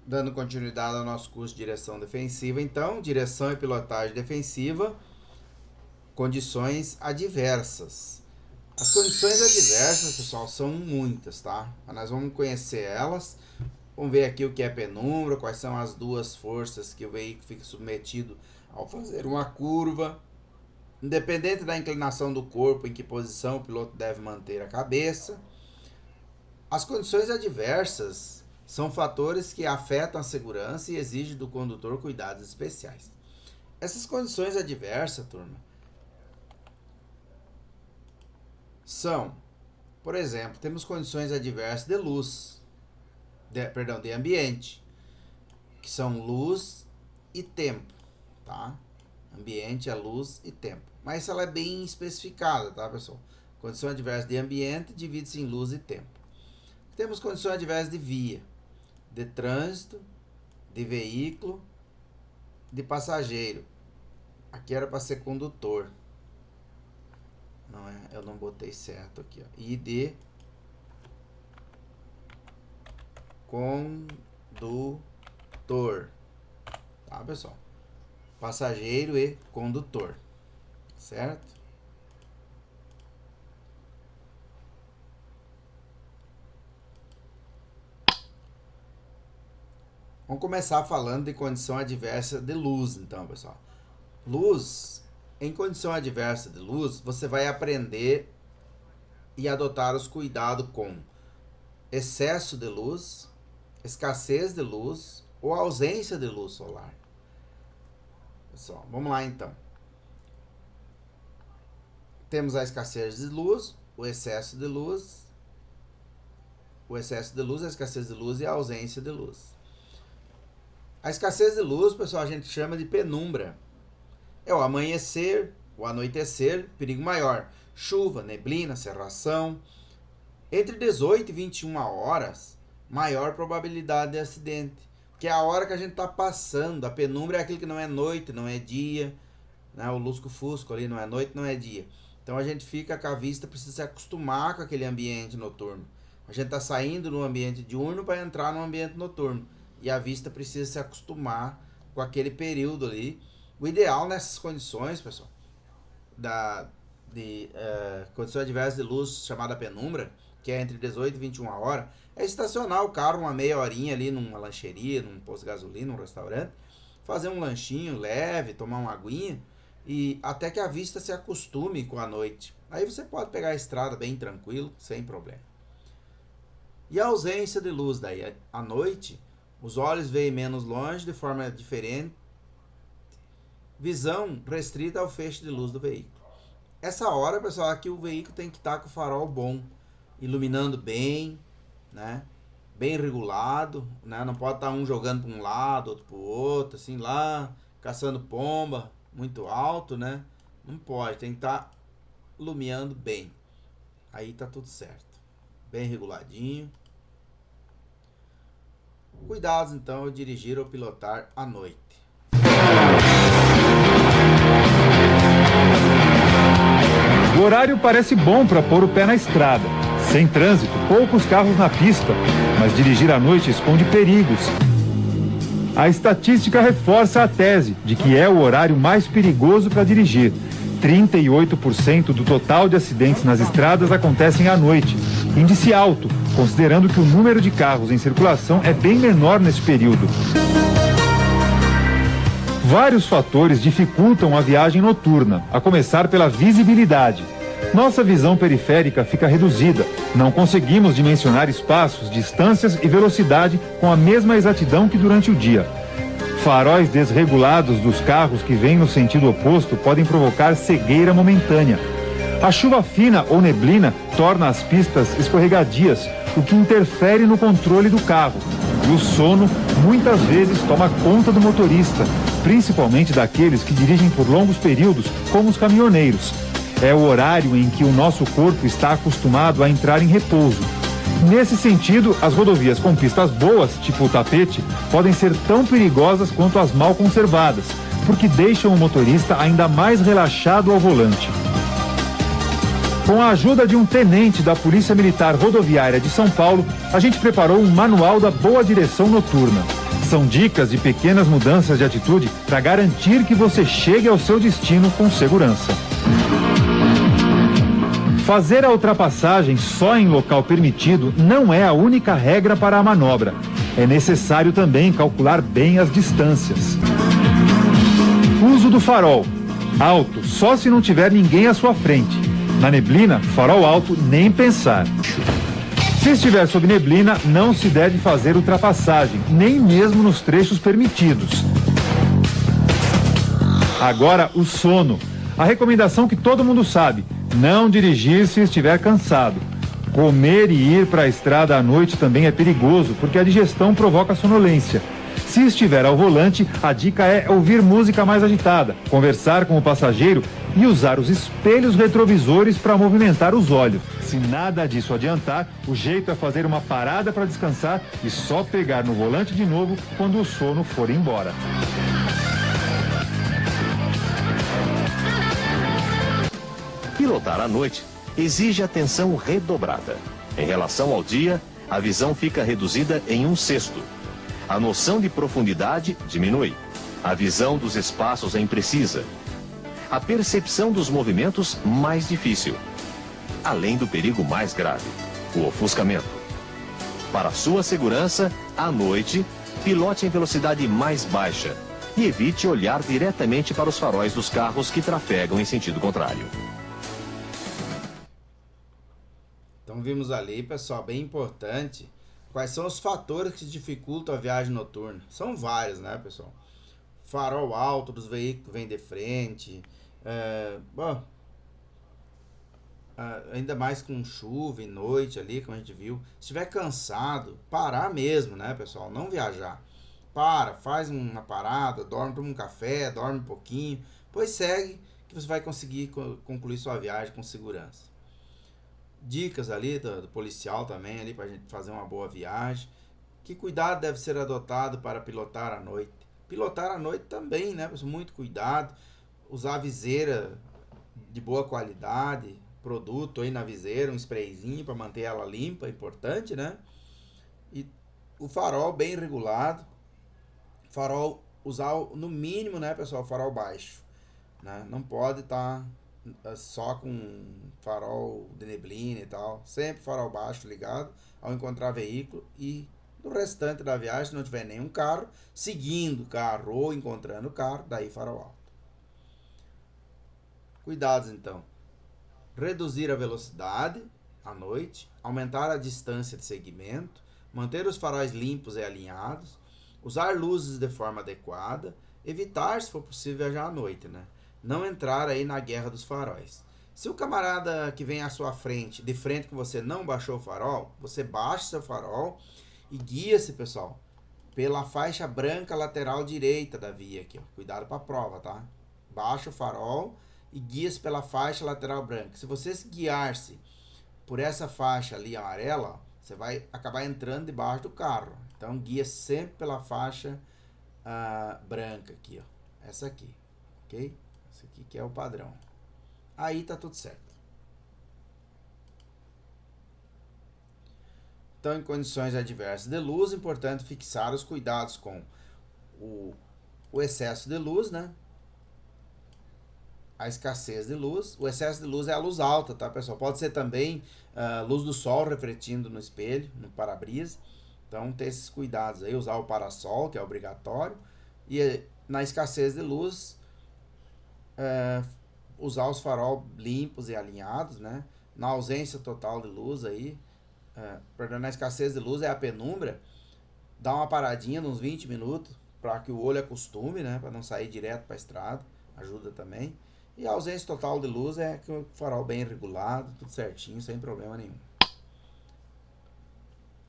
Dando continuidade ao nosso curso de direção defensiva, então, direção e pilotagem defensiva, condições adversas. As condições adversas, pessoal, são muitas, tá? Mas nós vamos conhecer elas. Vamos ver aqui o que é penumbra, quais são as duas forças que o veículo fica submetido ao fazer uma curva. Independente da inclinação do corpo, em que posição o piloto deve manter a cabeça. As condições adversas são fatores que afetam a segurança e exigem do condutor cuidados especiais. Essas condições adversas, turma, são, por exemplo, temos condições adversas de luz, de ambiente, que são luz e tempo, tá? Ambiente é luz e tempo. Mas ela é bem especificada, tá, pessoal? Condição adversa de ambiente divide-se em luz e tempo. Temos condições adversas de via, de trânsito, de veículo, de passageiro. Aqui era para ser condutor. Não é, eu não botei certo aqui, ó. E de condutor. Tá, pessoal? Passageiro e condutor. Certo? Vamos começar falando de condição adversa de luz, então, pessoal. Luz, em condição adversa de luz, você vai aprender e adotar os cuidados com excesso de luz, escassez de luz ou ausência de luz solar. Pessoal, vamos lá então. Temos a escassez de luz, o excesso de luz, a escassez de luz e a ausência de luz. A escassez de luz, pessoal, a gente chama de penumbra. É o amanhecer, o anoitecer, perigo maior. Chuva, neblina, cerração. Entre 18 e 21 horas, maior probabilidade de acidente. Que é a hora que a gente está passando. A penumbra é aquilo que não é noite, não é dia. Né? O lusco-fusco ali não é noite, não é dia. Então a gente fica com a vista, precisa se acostumar com aquele ambiente noturno. A gente está saindo no ambiente diurno para entrar no ambiente noturno. E a vista precisa se acostumar com aquele período ali. O ideal nessas condições, pessoal, condição adversa de luz chamada penumbra, que é entre 18 e 21 horas, é estacionar o carro uma meia horinha ali numa lancheria, num posto de gasolina, num restaurante, fazer um lanchinho leve, tomar uma aguinha, e até que a vista se acostume com a noite. Aí você pode pegar a estrada bem tranquilo, sem problema. E a ausência de luz daí, à noite, os olhos veem menos longe, de forma diferente, visão restrita ao feixe de luz do veículo. Essa hora, pessoal, aqui o veículo tem que estar com o farol bom, iluminando bem, né? Bem regulado, né? Não pode estar um jogando para um lado, outro para o outro, assim lá, caçando pomba, muito alto, né? Não pode, tem que estar iluminando bem. Aí tá tudo certo. Bem reguladinho. Cuidados, então, ao dirigir ou pilotar à noite. O horário parece bom para pôr o pé na estrada. Sem trânsito, poucos carros na pista, mas dirigir à noite esconde perigos. A estatística reforça a tese de que é o horário mais perigoso para dirigir. 38% do total de acidentes nas estradas acontecem à noite. Índice alto, considerando que o número de carros em circulação é bem menor nesse período. Vários fatores dificultam a viagem noturna, a começar pela visibilidade. Nossa visão periférica fica reduzida. Não conseguimos dimensionar espaços, distâncias e velocidade com a mesma exatidão que durante o dia. Faróis desregulados dos carros que vêm no sentido oposto podem provocar cegueira momentânea. A chuva fina ou neblina torna as pistas escorregadias, o que interfere no controle do carro. E o sono muitas vezes toma conta do motorista, principalmente daqueles que dirigem por longos períodos, como os caminhoneiros. É o horário em que o nosso corpo está acostumado a entrar em repouso. Nesse sentido, as rodovias com pistas boas, tipo o tapete, podem ser tão perigosas quanto as mal conservadas, porque deixam o motorista ainda mais relaxado ao volante. Com a ajuda de um tenente da Polícia Militar Rodoviária de São Paulo, a gente preparou um manual da boa direção noturna. São dicas de pequenas mudanças de atitude para garantir que você chegue ao seu destino com segurança. Fazer a ultrapassagem só em local permitido não é a única regra para a manobra. É necessário também calcular bem as distâncias. Uso do farol. Alto só se não tiver ninguém à sua frente. Na neblina, farol alto nem pensar. Se estiver sob neblina, não se deve fazer ultrapassagem, nem mesmo nos trechos permitidos. Agora, o sono. A recomendação que todo mundo sabe: não dirigir se estiver cansado. Comer e ir para a estrada à noite também é perigoso, porque a digestão provoca sonolência. Se estiver ao volante, a dica é ouvir música mais agitada, conversar com o passageiro e usar os espelhos retrovisores para movimentar os olhos. Se nada disso adiantar, o jeito é fazer uma parada para descansar e só pegar no volante de novo quando o sono for embora. Pilotar à noite exige atenção redobrada. Em relação ao dia, a visão fica reduzida em 1/6. A noção de profundidade diminui. A visão dos espaços é imprecisa. A percepção dos movimentos mais difícil. Além do perigo mais grave, o ofuscamento. Para sua segurança, à noite, pilote em velocidade mais baixa e evite olhar diretamente para os faróis dos carros que trafegam em sentido contrário. Então vimos ali, pessoal, bem importante, quais são os fatores que dificultam a viagem noturna. São vários, né, pessoal? Farol alto dos veículos que vêm de frente, ainda mais com chuva e noite ali, como a gente viu. Se estiver cansado, parar mesmo, né, pessoal? Não viajar. Faz uma parada, dorme, toma um café, dorme um pouquinho, depois segue, que você vai conseguir concluir sua viagem com segurança. Dicas ali do policial também, ali pra gente fazer uma boa viagem. Que cuidado deve ser adotado para pilotar à noite? Pilotar à noite também, né, pessoal? Muito cuidado. Usar viseira de boa qualidade, produto aí na viseira, um sprayzinho para manter ela limpa, importante, né? E o farol bem regulado. Farol, usar no mínimo, né, pessoal, farol baixo, né? Não pode estar só com farol de neblina e tal. Sempre farol baixo ligado ao encontrar veículo, e no restante da viagem, se não tiver nenhum carro, seguindo o carro ou encontrando o carro, daí farol alto. Cuidados então: reduzir a velocidade à noite, aumentar a distância de segmento, manter os faróis limpos e alinhados, usar luzes de forma adequada, evitar, se for possível, viajar à noite, né? Não entrar aí na guerra dos faróis. Se o camarada que vem à sua frente, de frente com você, não baixou o farol, você baixa seu farol e guia-se, pessoal, pela faixa branca lateral direita da via aqui, ó. Cuidado para a prova, tá? Baixa o farol e guia-se pela faixa lateral branca. Se você se guiar-se por essa faixa ali amarela, ó, você vai acabar entrando debaixo do carro. Então guia sempre pela faixa branca aqui, ó. Essa aqui, ok? Esse aqui que é o padrão. Aí tá tudo certo. Então, em condições adversas de luz, é importante fixar os cuidados com o excesso de luz, né? A escassez de luz. O excesso de luz é a luz alta, tá, pessoal? Pode ser também luz do sol refletindo no espelho, no para-brisa. Então, ter esses cuidados aí. Usar o parasol, que é obrigatório. E na escassez de luz, usar os farol limpos e alinhados, né? Na ausência total de luz aí, na escassez de luz é a penumbra, dá uma paradinha uns 20 minutos para que o olho acostume, né? Para não sair direto para a estrada, ajuda também. E a ausência total de luz é que o farol bem regulado, tudo certinho, sem problema nenhum.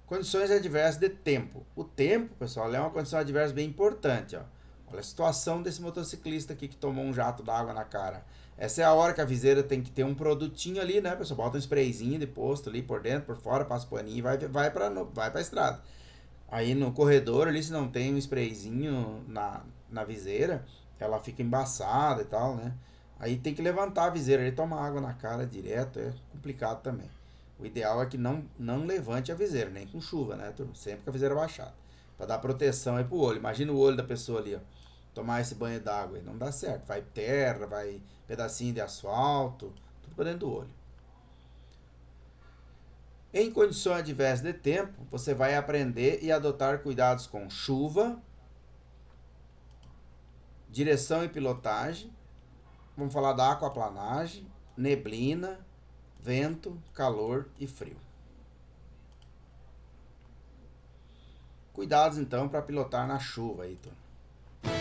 Condições adversas de tempo. O tempo, pessoal, é uma condição adversa bem importante, ó. Olha a situação desse motociclista aqui que tomou um jato d'água na cara. Essa é a hora que a viseira tem que ter um produtinho ali, né, pessoal? Bota um sprayzinho de posto ali por dentro, por fora, passa o paninho e vai pra estrada. Aí no corredor ali, se não tem um sprayzinho na viseira, ela fica embaçada e tal, né? Aí tem que levantar a viseira ali, tomar água na cara direto, é complicado também. O ideal é que não levante a viseira, nem com chuva, né, turma? Sempre com a viseira baixada. Para dar proteção aí pro olho. Imagina o olho da pessoa ali, ó. Tomar esse banho d'água aí. Não dá certo. Vai terra, vai pedacinho de asfalto. Tudo para dentro do olho. Em condições adversas de tempo, você vai aprender e adotar cuidados com chuva, direção e pilotagem. Vamos falar da aquaplanagem, neblina, vento, calor e frio. Cuidados então para pilotar na chuva aí, Tony.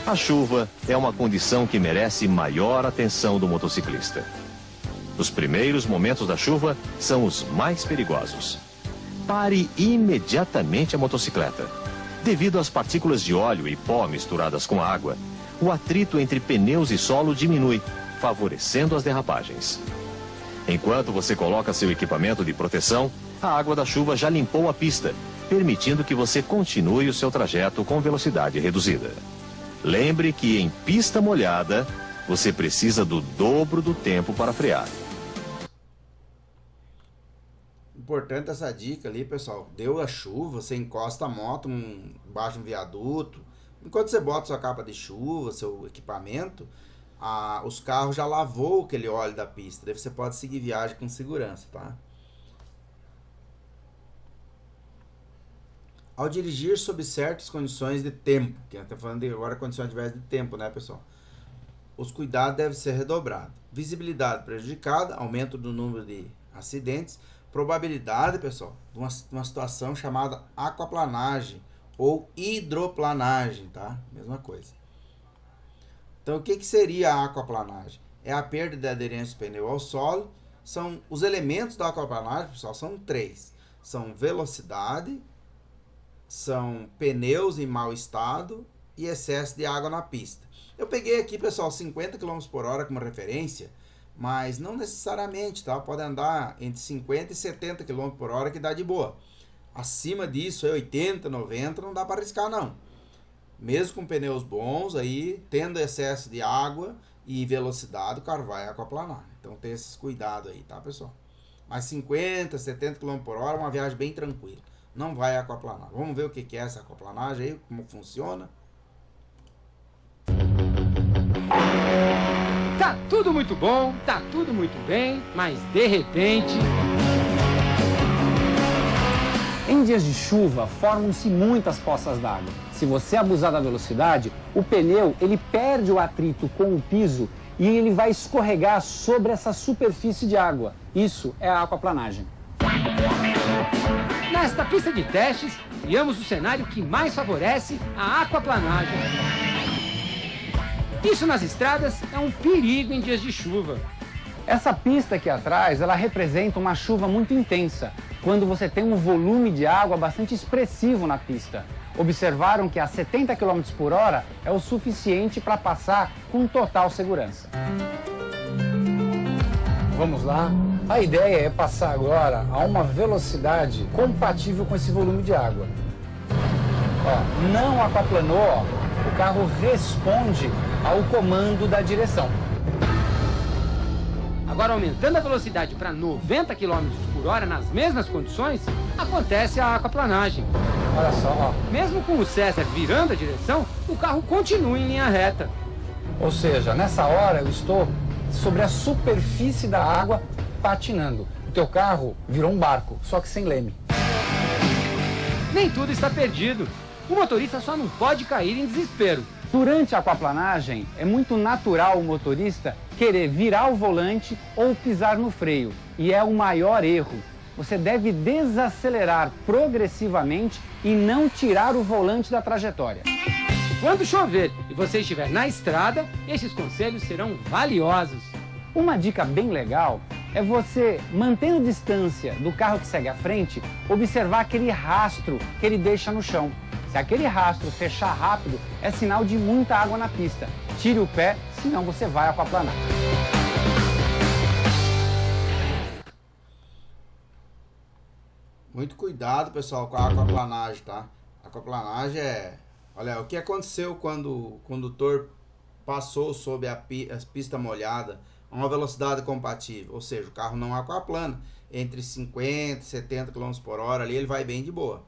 A chuva é uma condição que merece maior atenção do motociclista. Os primeiros momentos da chuva são os mais perigosos. Pare imediatamente a motocicleta. Devido às partículas de óleo e pó misturadas com água, o atrito entre pneus e solo diminui, favorecendo as derrapagens. Enquanto você coloca seu equipamento de proteção, a água da chuva já limpou a pista, permitindo que você continue o seu trajeto com velocidade reduzida. Lembre que em pista molhada, você precisa do dobro do tempo para frear. Importante essa dica ali, pessoal. Deu a chuva, você encosta a moto embaixo de um viaduto. Enquanto você bota sua capa de chuva, seu equipamento, os carros já lavou aquele óleo da pista. Daí você pode seguir viagem com segurança, tá? Ao dirigir sob certas condições de tempo, que está falando agora condições adversas de tempo, né, pessoal? Os cuidados devem ser redobrados. Visibilidade prejudicada, aumento do número de acidentes, probabilidade, pessoal, de uma situação chamada aquaplanagem ou hidroplanagem, tá? Mesma coisa. Então, o que seria a aquaplanagem? É a perda de aderência do pneu ao solo. São os elementos da aquaplanagem, pessoal, são 3. São velocidade, são pneus em mau estado e excesso de água na pista. Eu peguei aqui, pessoal, 50 km por hora como referência, mas não necessariamente, tá? Pode andar entre 50 e 70 km por hora que dá de boa. Acima disso, 80, 90, não dá para arriscar não. Mesmo com pneus bons, aí, tendo excesso de água e velocidade, o carro vai aquaplanar. Então tem esses cuidados aí, tá, pessoal? Mas 50, 70 km por hora é uma viagem bem tranquila. Não vai aquaplanar. Vamos ver o que é essa aquaplanagem aí, como funciona. Tá tudo muito bom, tá tudo muito bem, mas de repente... Em dias de chuva, formam-se muitas poças d'água. Se você abusar da velocidade, o pneu ele perde o atrito com o piso e ele vai escorregar sobre essa superfície de água. Isso é a aquaplanagem. Nesta pista de testes, criamos o cenário que mais favorece a aquaplanagem. Isso nas estradas é um perigo em dias de chuva. Essa pista aqui atrás, ela representa uma chuva muito intensa, quando você tem um volume de água bastante expressivo na pista. Observaram que a 70 km por hora é o suficiente para passar com total segurança. Vamos lá. A ideia é passar agora a uma velocidade compatível com esse volume de água. Ó, não aquaplanou, ó, o carro responde ao comando da direção. Agora, aumentando a velocidade para 90 km por hora nas mesmas condições, acontece a aquaplanagem. Olha só, ó. Mesmo com o César virando a direção, o carro continua em linha reta. Ou seja, nessa hora eu estou sobre a superfície da água patinando. O teu carro virou um barco, só que sem leme. Nem tudo está perdido. O motorista só não pode cair em desespero. Durante a aquaplanagem, é muito natural o motorista querer virar o volante ou pisar no freio. E é o maior erro. Você deve desacelerar progressivamente e não tirar o volante da trajetória. Quando chover e você estiver na estrada, esses conselhos serão valiosos. Uma dica bem legal é você, mantendo distância do carro que segue à frente, observar aquele rastro que ele deixa no chão. Se aquele rastro fechar rápido, é sinal de muita água na pista. Tire o pé, senão você vai aquaplanar. Muito cuidado, pessoal, com a aquaplanagem, tá? A aquaplanagem é... Olha, o que aconteceu quando o condutor passou sob a pista molhada a uma velocidade compatível, ou seja, o carro não aquaplana, entre 50 e 70 km por hora ali ele vai bem de boa.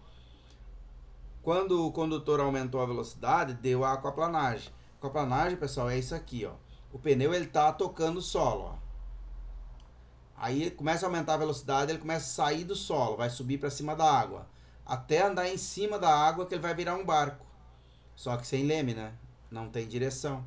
Quando o condutor aumentou a velocidade, deu a aquaplanagem. Aquaplanagem, pessoal, é isso aqui, ó. O pneu ele tá tocando o solo, ó. Aí começa a aumentar a velocidade, ele começa a sair do solo, vai subir para cima da água, até andar em cima da água que ele vai virar um barco. Só que sem leme, né? Não tem direção.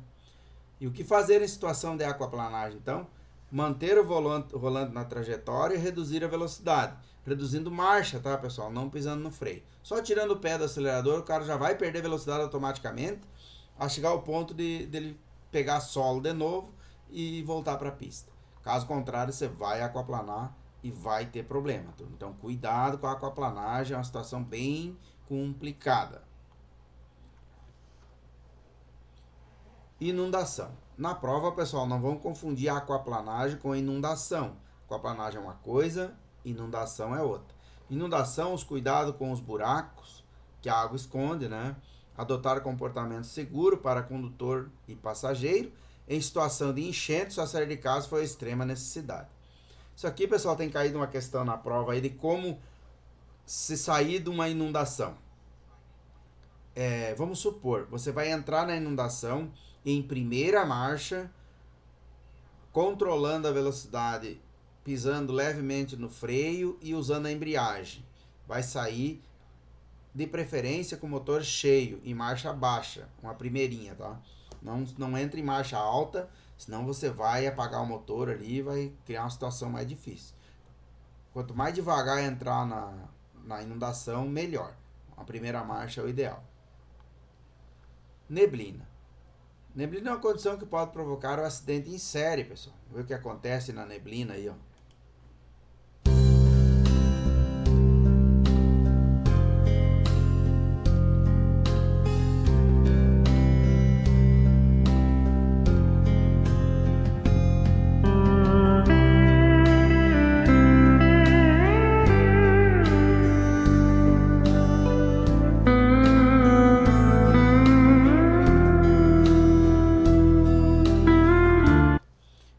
E o que fazer em situação de aquaplanagem, então? Manter o volante na trajetória e reduzir a velocidade. Reduzindo marcha, tá, pessoal? Não pisando no freio. Só tirando o pé do acelerador, o cara já vai perder velocidade automaticamente, a chegar ao ponto dele pegar solo de novo e voltar para a pista. Caso contrário, você vai aquaplanar e vai ter problema, turma. Então, cuidado com a aquaplanagem, é uma situação bem complicada. Inundação. Na prova, pessoal, não vamos confundir a aquaplanagem com inundação. Aquaplanagem é uma coisa, inundação é outra. Inundação, os cuidados com os buracos que a água esconde, né? Adotar comportamento seguro para condutor e passageiro. Em situação de enchente, só sair de casa foi a extrema necessidade. Isso aqui, pessoal, tem caído uma questão na prova aí de como se sair de uma inundação. Vamos supor, você vai entrar na inundação em primeira marcha, controlando a velocidade, pisando levemente no freio e usando a embreagem. Vai sair de preferência com o motor cheio, em marcha baixa, uma primeirinha, tá? Não entre em marcha alta, senão você vai apagar o motor ali e vai criar uma situação mais difícil. Quanto mais devagar entrar na inundação, melhor. A primeira marcha é o ideal. Neblina. Neblina é uma condição que pode provocar um acidente em série, pessoal. Vamos ver o que acontece na neblina aí, ó.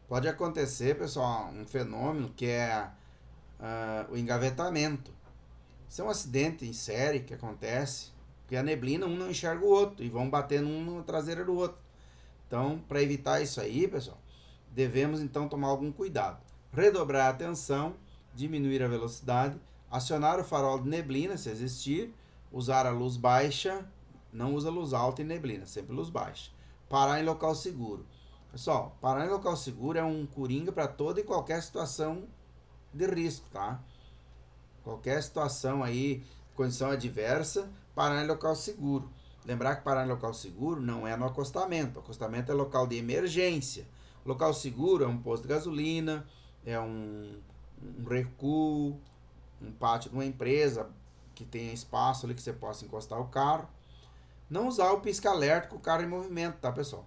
Pode acontecer, pessoal, um fenômeno que é o engavetamento. Isso é um acidente em série que acontece, porque a neblina, um não enxerga o outro e vão batendo um na traseira do outro. Então, para evitar isso aí, pessoal, devemos então tomar algum cuidado. Redobrar a atenção, diminuir a velocidade, acionar o farol de neblina, se existir, usar a luz baixa, não usa luz alta em neblina, sempre luz baixa. Parar em local seguro. Pessoal, parar em local seguro é um coringa para toda e qualquer situação de risco, tá? Qualquer situação aí, condição adversa, parar em local seguro. Lembrar que parar em local seguro não é no acostamento. Acostamento é local de emergência. Local seguro é um posto de gasolina, é um recuo, um pátio de uma empresa que tenha espaço ali que você possa encostar o carro. Não usar o pisca-alerta com o carro em movimento, tá, pessoal?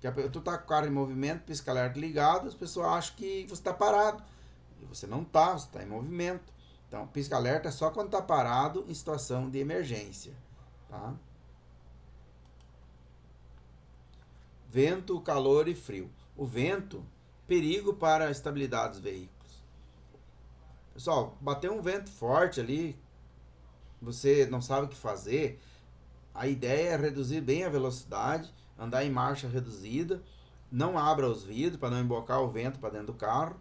Porque tu tá com o carro em movimento, pisca-alerta ligado, as pessoas acham que você está parado. E você não tá, você está em movimento. Então, pisca-alerta é só quando está parado em situação de emergência. Tá? Vento, calor e frio. O vento, perigo para a estabilidade dos veículos. Pessoal, bater um vento forte ali, você não sabe o que fazer, a ideia é reduzir bem a velocidade, andar em marcha reduzida, não abra os vidros para não embocar o vento para dentro do carro,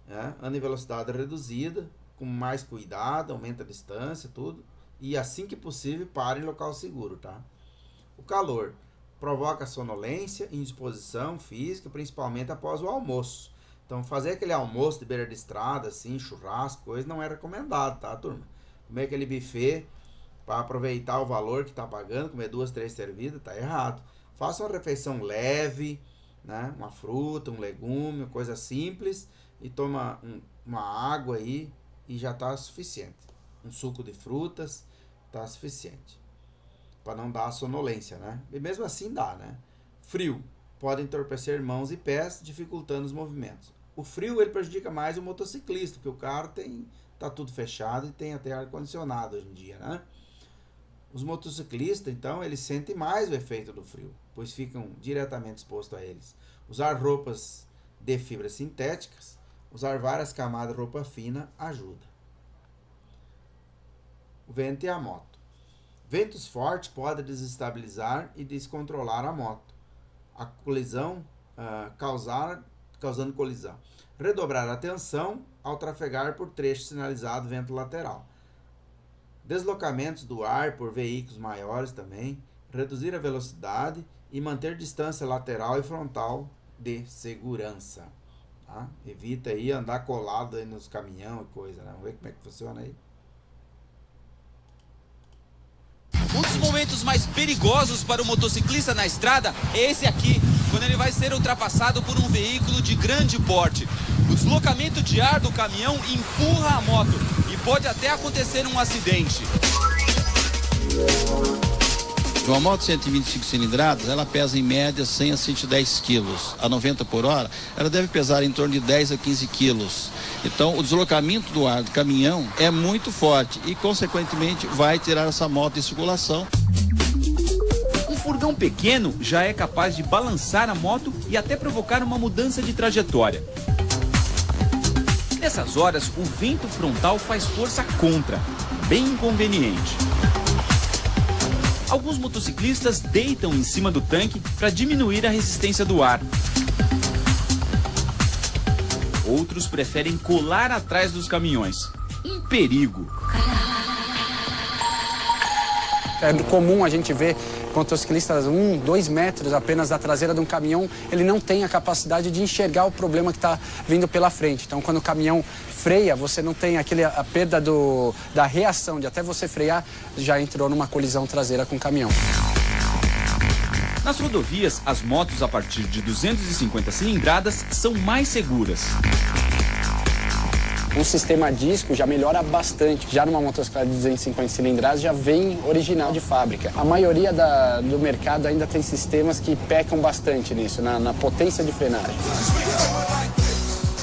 né? Anda em velocidade reduzida, com mais cuidado, aumenta a distância, tudo, e assim que possível pare em local seguro, tá? O calor provoca sonolência, indisposição física, principalmente após o almoço. Então, fazer aquele almoço de beira de estrada, assim, churrasco, coisa, não é recomendado, tá, turma? Comer aquele buffet para aproveitar o valor que está pagando, comer 2, 3 servidas, tá errado. Faça uma refeição leve, né? Uma fruta, um legume, coisa simples, e toma uma água aí e já está suficiente. Um suco de frutas está suficiente. Para não dar sonolência, né? E mesmo assim dá, né? Frio. Pode entorpecer mãos e pés, dificultando os movimentos. O frio ele prejudica mais o motociclista, porque o carro tá tudo fechado e tem até ar-condicionado hoje em dia, né? Os motociclistas, então, eles sentem mais o efeito do frio, pois ficam diretamente expostos a eles. Usar roupas de fibras sintéticas, usar várias camadas de roupa fina ajuda. O vento e a moto. Ventos fortes podem desestabilizar e descontrolar a moto. A colisão, causando colisão. Redobrar a atenção ao trafegar por trecho sinalizado vento lateral. Deslocamentos do ar por veículos maiores também. Reduzir a velocidade e manter distância lateral e frontal de segurança. Tá? Evita aí andar colado aí nos caminhões e coisa, né? Vamos ver como é que funciona aí. Um dos momentos mais perigosos para o motociclista na estrada é esse aqui, quando ele vai ser ultrapassado por um veículo de grande porte. O deslocamento de ar do caminhão empurra a moto e pode até acontecer um acidente. Uma moto 125 cilindradas, ela pesa em média 100 a 110 quilos. A 90 por hora, ela deve pesar em torno de 10 a 15 quilos. Então, o deslocamento do ar do caminhão é muito forte e, consequentemente, vai tirar essa moto de circulação. Um furgão pequeno já é capaz de balançar a moto e até provocar uma mudança de trajetória. Nessas horas, o vento frontal faz força contra, bem inconveniente. Alguns motociclistas deitam em cima do tanque para diminuir a resistência do ar. Outros preferem colar atrás dos caminhões. Um perigo. É comum a gente ver motociclistas 1, 2 metros apenas da traseira de um caminhão, ele não tem a capacidade de enxergar o problema que está vindo pela frente. Então, quando o caminhão freia, você não tem a perda da reação, de até você frear, já entrou numa colisão traseira com o caminhão. Nas rodovias, as motos a partir de 250 cilindradas são mais seguras. O sistema disco já melhora bastante. Já numa motocicleta de 250 cilindradas já vem original de fábrica. A maioria do mercado ainda tem sistemas que pecam bastante nisso, na potência de frenagem.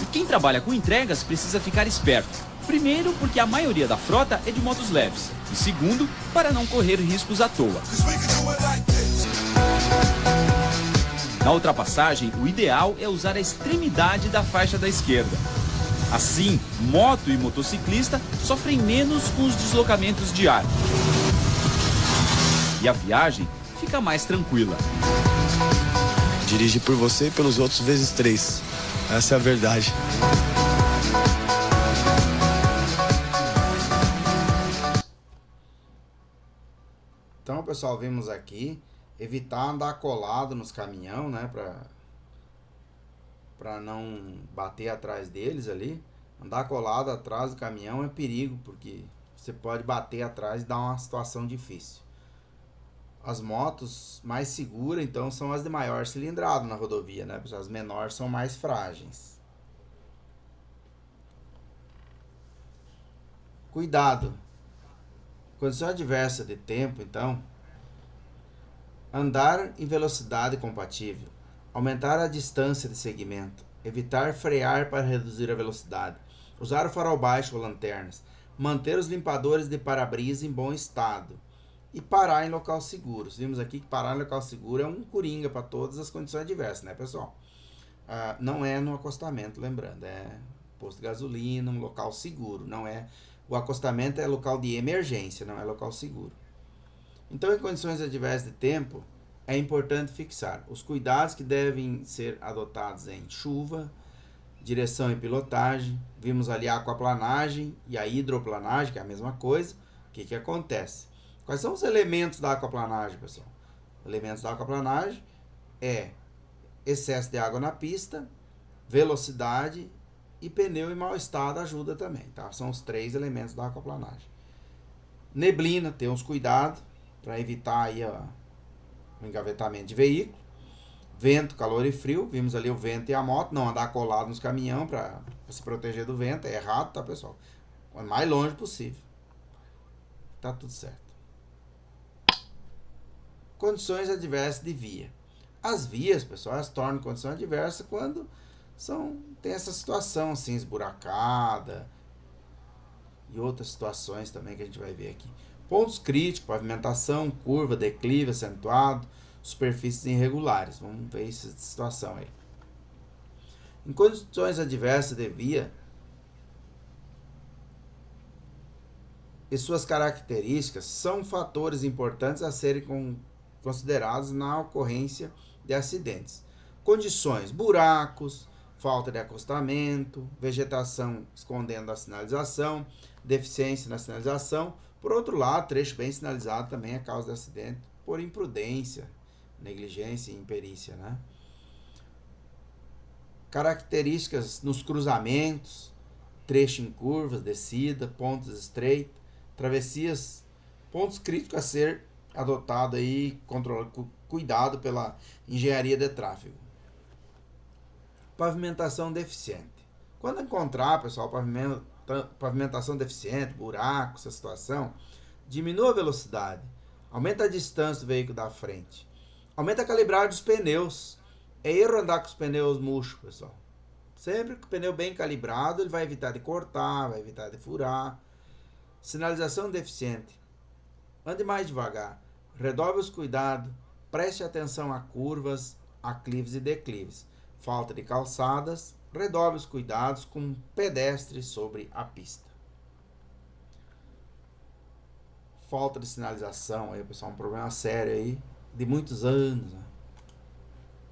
E quem trabalha com entregas precisa ficar esperto. Primeiro, porque a maioria da frota é de motos leves. E segundo, para não correr riscos à toa. Na ultrapassagem, o ideal é usar a extremidade da faixa da esquerda. Assim, moto e motociclista sofrem menos com os deslocamentos de ar. E a viagem fica mais tranquila. Dirige por você e pelos outros vezes 3. Essa é a verdade. Então, pessoal, vimos aqui evitar andar colado nos caminhões, né, para não bater atrás deles ali. Andar colado atrás do caminhão é perigo, porque você pode bater atrás e dar uma situação difícil. As motos mais seguras, então, são as de maior cilindrada na rodovia, né? As menores são mais frágeis. Cuidado. Condição adversa de tempo, então. Andar em velocidade compatível. Aumentar a distância de segmento. Evitar frear para reduzir a velocidade. Usar o farol baixo ou lanternas. Manter os limpadores de para-brisa em bom estado. E parar em local seguro. Vimos aqui que parar em local seguro é um coringa para todas as condições adversas, né, pessoal? Não é no acostamento, lembrando. É posto de gasolina, um local seguro. Não é. O acostamento é local de emergência, não é local seguro. Então, em condições adversas de tempo, é importante fixar os cuidados que devem ser adotados em chuva, direção e pilotagem. Vimos ali a aquaplanagem e a hidroplanagem, que é a mesma coisa. O que acontece? Quais são os elementos da aquaplanagem, pessoal? Elementos da aquaplanagem é excesso de água na pista, velocidade e pneu em mau estado ajuda também, tá? São os 3 elementos da aquaplanagem. Neblina, tem uns cuidados para evitar aí o engavetamento de veículo. Vento, calor e frio. Vimos ali o vento e a moto. Não andar colado nos caminhões para se proteger do vento. É errado, tá, pessoal? O mais longe possível. Tá tudo certo. Condições adversas de via. As vias, pessoal, elas tornam condição adversa quando tem essa situação assim, esburacada e outras situações também que a gente vai ver aqui. Pontos críticos, pavimentação, curva, declive acentuado, superfícies irregulares. Vamos ver essa situação aí. Em condições adversas de via, e suas características são fatores importantes a serem considerados na ocorrência de acidentes. Condições: buracos, falta de acostamento, vegetação escondendo a sinalização, deficiência na sinalização. Por outro lado, trecho bem sinalizado também é causa de acidente por imprudência, negligência e imperícia, né? Características nos cruzamentos, trecho em curvas, descida, pontos estreitos, travessias, pontos críticos a ser adotado aí, cuidado pela engenharia de tráfego. Pavimentação deficiente. Quando encontrar, pessoal, pavimentação deficiente, buraco, essa situação, diminua a velocidade, aumenta a distância do veículo da frente, aumenta a calibragem dos pneus. É erro andar com os pneus murchos, pessoal. Sempre com o pneu bem calibrado, ele vai evitar de cortar, vai evitar de furar. Sinalização deficiente. Ande mais devagar. Redobre os cuidados. Preste atenção a curvas, aclives e declives. Falta de calçadas. Redobre os cuidados com pedestres sobre a pista. Falta de sinalização aí, pessoal. Um problema sério aí de muitos anos, né?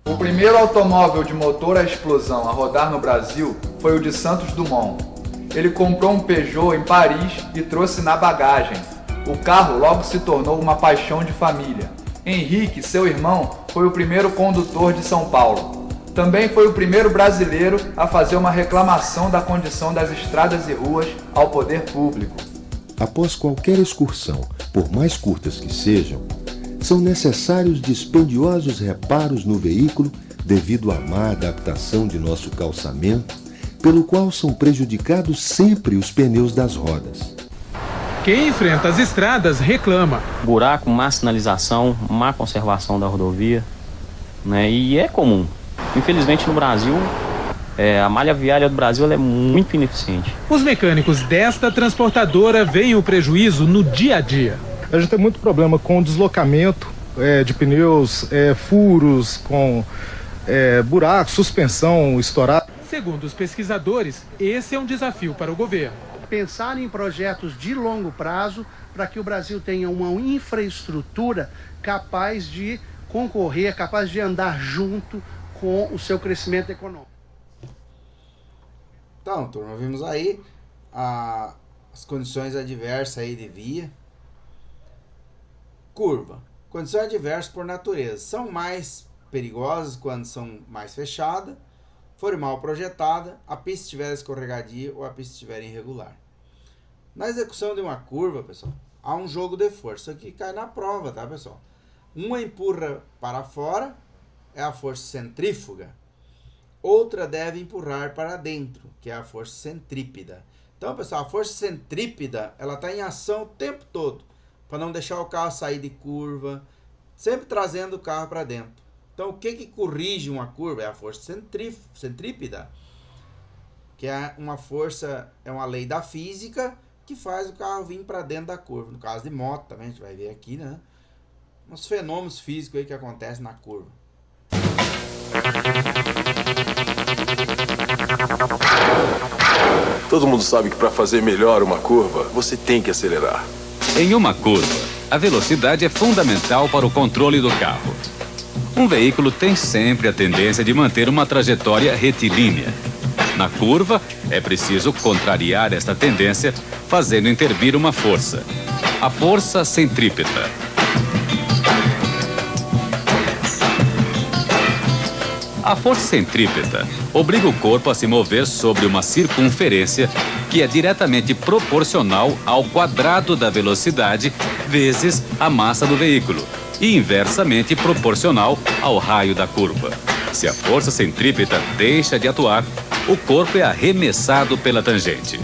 O primeiro automóvel de motor a explosão a rodar no Brasil foi o de Santos Dumont. Ele comprou um Peugeot em Paris e trouxe na bagagem. O carro logo se tornou uma paixão de família. Henrique, seu irmão, foi o primeiro condutor de São Paulo. Também foi o primeiro brasileiro a fazer uma reclamação da condição das estradas e ruas ao poder público. Após qualquer excursão, por mais curtas que sejam, são necessários dispendiosos reparos no veículo devido à má adaptação de nosso calçamento, pelo qual são prejudicados sempre os pneus das rodas. Quem enfrenta as estradas reclama. Buraco, má sinalização, má conservação da rodovia, né? E é comum. Infelizmente no Brasil, a malha viária do Brasil ela é muito ineficiente. Os mecânicos desta transportadora veem o prejuízo no dia a dia. A gente tem muito problema com o deslocamento de pneus, furos, com buracos, suspensão estourada. Segundo os pesquisadores, esse é um desafio para o governo. Pensar em projetos de longo prazo para que o Brasil tenha uma infraestrutura capaz de concorrer, capaz de andar junto com o seu crescimento econômico. Então, turma, vimos aí as condições adversas aí de via. Curva. Condições adversas por natureza. São mais perigosas quando são mais fechadas, forem mal projetadas, a pista estiver escorregadia ou a pista estiver irregular. Na execução de uma curva, pessoal, há um jogo de força que cai na prova, tá, pessoal? Uma empurra para fora, é a força centrífuga. Outra deve empurrar para dentro, que é a força centrípeta. Então, pessoal, a força centrípeta, ela está em ação o tempo todo, para não deixar o carro sair de curva, sempre trazendo o carro para dentro. Então, o que corrige uma curva? É a força centrípeta, que é uma força, é uma lei da física que faz o carro vir para dentro da curva. No caso de moto também, a gente vai ver aqui, né? Uns fenômenos físicos aí que acontecem na curva. Todo mundo sabe que para fazer melhor uma curva, você tem que acelerar. Em uma curva, a velocidade é fundamental para o controle do carro. Um veículo tem sempre a tendência de manter uma trajetória retilínea. Na curva, é preciso contrariar esta tendência, fazendo intervir uma força. A força centrípeta. A força centrípeta obriga o corpo a se mover sobre uma circunferência que é diretamente proporcional ao quadrado da velocidade vezes a massa do veículo e inversamente proporcional ao raio da curva. Se a força centrípeta deixa de atuar, o corpo é arremessado pela tangente.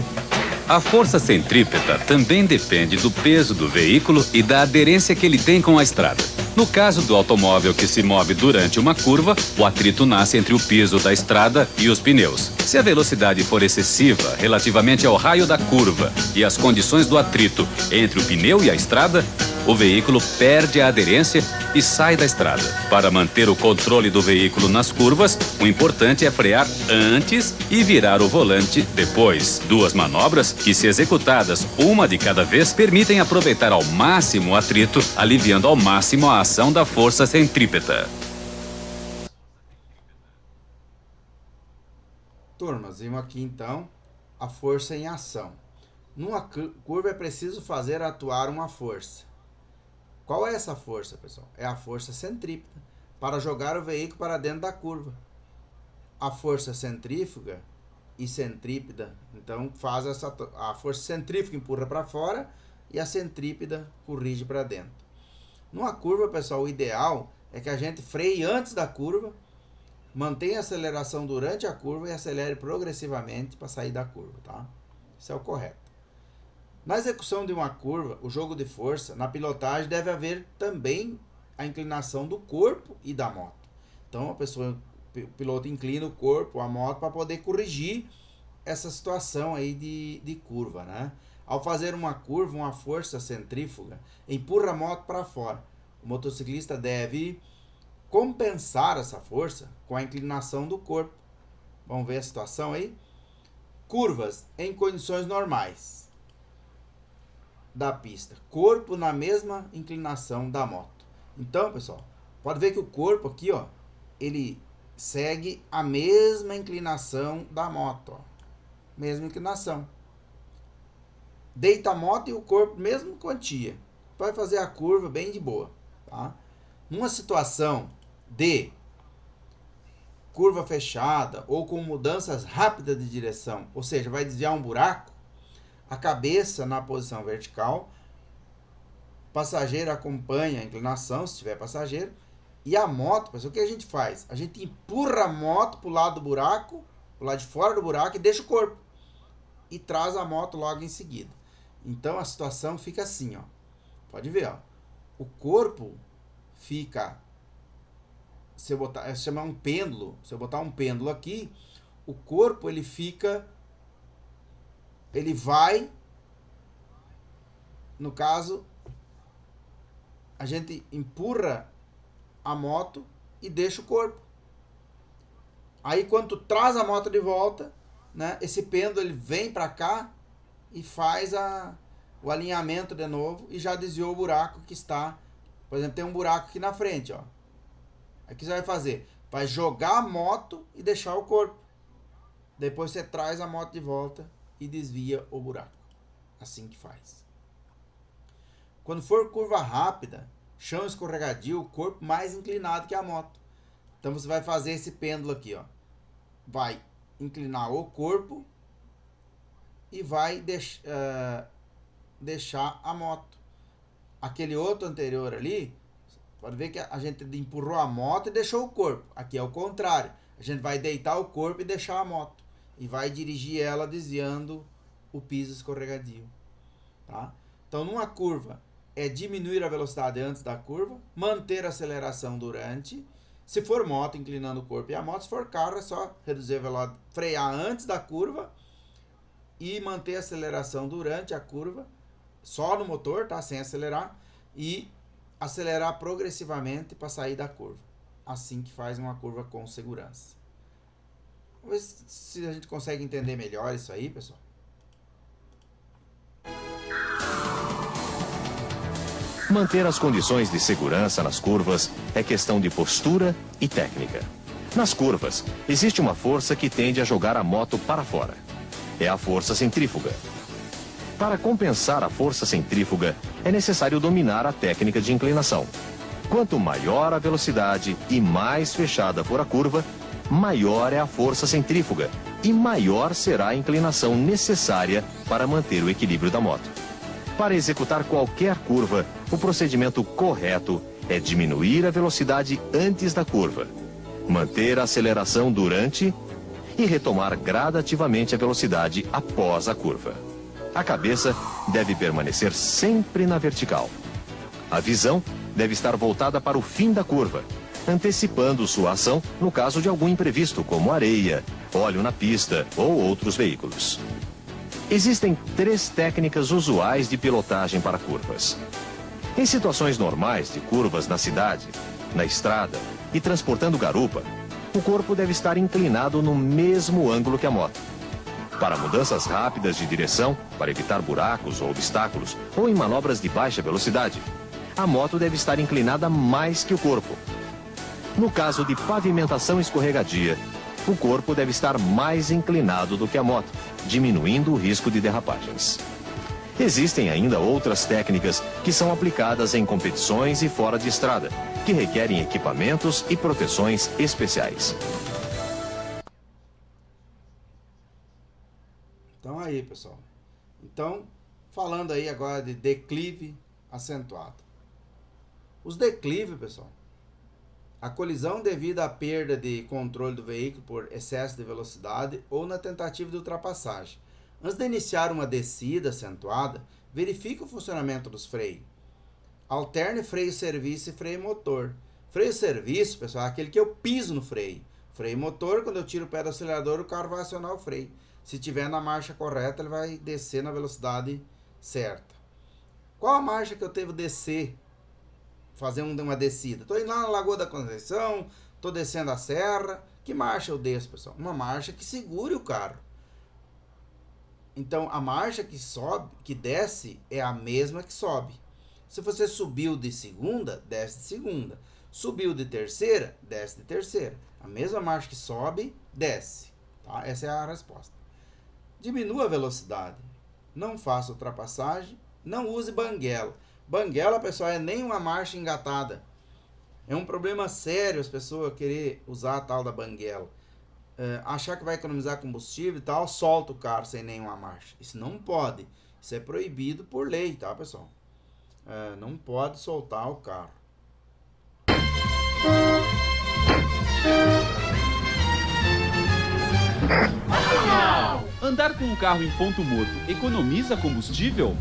A força centrípeta também depende do peso do veículo e da aderência que ele tem com a estrada. No caso do automóvel que se move durante uma curva, o atrito nasce entre o piso da estrada e os pneus. Se a velocidade for excessiva relativamente ao raio da curva e as condições do atrito entre o pneu e a estrada, o veículo perde a aderência e sai da estrada. Para manter o controle do veículo nas curvas, o importante é frear antes e virar o volante depois. 2 manobras que, se executadas uma de cada vez, permitem aproveitar ao máximo o atrito, aliviando ao máximo a ação da força centrípeta. Turmas, vimos aqui então a força em ação. Numa curva é preciso fazer atuar uma força. Qual é essa força, pessoal? É a força centrípeta, para jogar o veículo para dentro da curva. A força centrífuga e centrípeta, então, faz a força centrífuga empurra para fora e a centrípeta corrige para dentro. Numa curva, pessoal, o ideal é que a gente freie antes da curva, mantenha a aceleração durante a curva e acelere progressivamente para sair da curva, tá? Isso é o correto. Na execução de uma curva, o jogo de força, na pilotagem deve haver também a inclinação do corpo e da moto. Então o piloto inclina o corpo, a moto, para poder corrigir essa situação aí de curva, né? Ao fazer uma curva, uma força centrífuga empurra a moto para fora. O motociclista deve compensar essa força com a inclinação do corpo. Vamos ver a situação aí? Curvas em condições normais da pista. Corpo na mesma inclinação da moto. Então, pessoal, pode ver que o corpo aqui, ó, ele segue a mesma inclinação da moto, ó. Mesma inclinação. Deita a moto e o corpo, mesma quantia. Vai fazer a curva bem de boa, tá? Numa situação de curva fechada ou com mudanças rápidas de direção, ou seja, vai desviar um buraco, a cabeça na posição vertical, passageiro acompanha a inclinação, se tiver passageiro, e a moto, pessoal, o que a gente faz? A gente empurra a moto para o lado do buraco, pro lado de fora do buraco, e deixa o corpo, e traz a moto logo em seguida. Então a situação fica assim, ó. Pode ver, ó. O corpo fica, se eu botar, chama um pêndulo, se eu botar um pêndulo aqui, o corpo ele fica, ele vai, no caso, a gente empurra a moto e deixa o corpo. Aí quando tu traz a moto de volta, né, esse pêndulo ele vem para cá e faz o alinhamento de novo e já desviou o buraco que está. Por exemplo, tem um buraco aqui na frente, ó. Aí o que você vai fazer? Vai jogar a moto e deixar o corpo. Depois você traz a moto de volta e desvia o buraco. Assim que faz. Quando for curva rápida, chão escorregadio, o corpo mais inclinado que a moto. Então você vai fazer esse pêndulo aqui, ó. Vai inclinar o corpo e vai deixar a moto. Aquele outro anterior ali, pode ver que a gente empurrou a moto e deixou o corpo. Aqui é o contrário. A gente vai deitar o corpo e deixar a moto. E vai dirigir ela desviando o piso escorregadio. Tá? Então, numa curva, é diminuir a velocidade antes da curva, manter a aceleração durante. Se for moto, inclinando o corpo e a moto. Se for carro, é só reduzir a velocidade, frear antes da curva e manter a aceleração durante a curva, só no motor, tá? Sem acelerar, e acelerar progressivamente para sair da curva. Assim que faz uma curva com segurança. Vamos ver se a gente consegue entender melhor isso aí, pessoal. Manter as condições de segurança nas curvas é questão de postura e técnica. Nas curvas, existe uma força que tende a jogar a moto para fora. É a força centrífuga. Para compensar a força centrífuga, é necessário dominar a técnica de inclinação. Quanto maior a velocidade e mais fechada for a curva, maior é a força centrífuga e maior será a inclinação necessária para manter o equilíbrio da moto. Para executar qualquer curva, o procedimento correto é diminuir a velocidade antes da curva, manter a aceleração durante e retomar gradativamente a velocidade após a curva. A cabeça deve permanecer sempre na vertical. A visão deve estar voltada para o fim da curva, antecipando sua ação no caso de algum imprevisto, como areia, óleo na pista ou outros veículos. Existem 3 técnicas usuais de pilotagem para curvas. Em situações normais de curvas na cidade, na estrada e transportando garupa, o corpo deve estar inclinado no mesmo ângulo que a moto. Para mudanças rápidas de direção, para evitar buracos ou obstáculos, ou em manobras de baixa velocidade, a moto deve estar inclinada mais que o corpo. No caso de pavimentação escorregadia, o corpo deve estar mais inclinado do que a moto, diminuindo o risco de derrapagens. Existem ainda outras técnicas que são aplicadas em competições e fora de estrada, que requerem equipamentos e proteções especiais. Então aí, pessoal. Então, falando aí agora de declive acentuado. Os declives, pessoal, a colisão devido à perda de controle do veículo por excesso de velocidade ou na tentativa de ultrapassagem. Antes de iniciar uma descida acentuada, verifique o funcionamento dos freios. Alterne freio serviço e freio motor. Freio serviço, pessoal, é aquele que eu piso no freio. Freio motor, quando eu tiro o pé do acelerador, o carro vai acionar o freio. Se tiver na marcha correta, ele vai descer na velocidade certa. Qual a marcha que eu devo descer? Fazer uma descida. Estou indo lá na Lagoa da Conceição, estou descendo a serra. Que marcha eu desço, pessoal? Uma marcha que segure o carro. Então, a marcha que sobe, que desce, é a mesma que sobe. Se você subiu de segunda, desce de segunda. Subiu de terceira, desce de terceira. A mesma marcha que sobe, desce. Tá? Essa é a resposta. Diminua a velocidade. Não faça ultrapassagem. Não use banguela. Banguela, pessoal, é nem uma marcha engatada. É um problema sério as pessoas querer usar a tal da banguela. Achar que vai economizar combustível e tal, solta o carro sem nenhuma marcha. Isso não pode. Isso é proibido por lei, tá, pessoal? Não pode soltar o carro. Andar com um carro em ponto morto economiza combustível?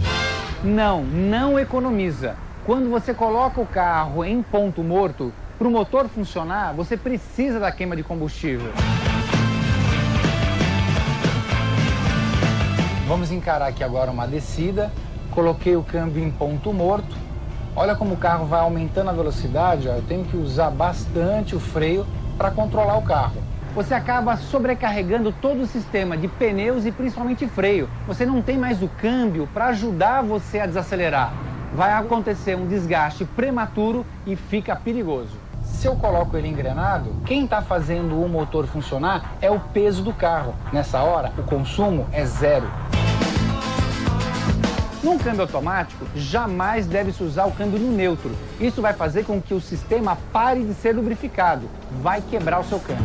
Não economiza. Quando você coloca o carro em ponto morto, para o motor funcionar, você precisa da queima de combustível. Vamos encarar aqui agora uma descida. Coloquei o câmbio em ponto morto. Olha como o carro vai aumentando a velocidade. Ó. Eu tenho que usar bastante o freio para controlar o carro. Você acaba sobrecarregando todo o sistema de pneus e principalmente freio. Você não tem mais o câmbio para ajudar você a desacelerar. Vai acontecer um desgaste prematuro e fica perigoso. Se eu coloco ele engrenado, quem está fazendo o motor funcionar é o peso do carro. Nessa hora, o consumo é zero. Num câmbio automático, jamais deve-se usar o câmbio no neutro. Isso vai fazer com que o sistema pare de ser lubrificado. Vai quebrar o seu câmbio.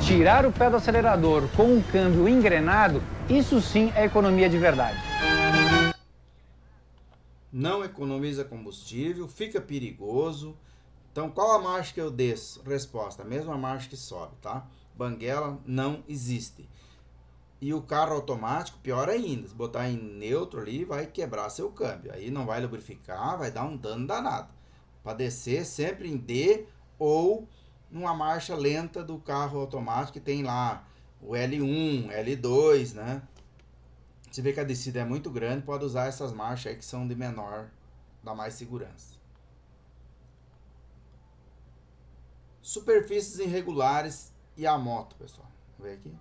Tirar o pé do acelerador com um câmbio engrenado, isso sim é economia de verdade. Não economiza combustível, fica perigoso. Então, qual a marcha que eu desço? Resposta, a mesma marcha que sobe, tá? Banguela não existe. E o carro automático, pior ainda, se botar em neutro ali, vai quebrar seu câmbio. Aí não vai lubrificar, vai dar um dano danado. Para descer sempre em D ou numa marcha lenta do carro automático, que tem lá o L1, L2, né? Se vê que a descida é muito grande, pode usar essas marchas aí que são de menor, dá mais segurança. Superfícies irregulares e a moto, pessoal. Vamos ver aqui.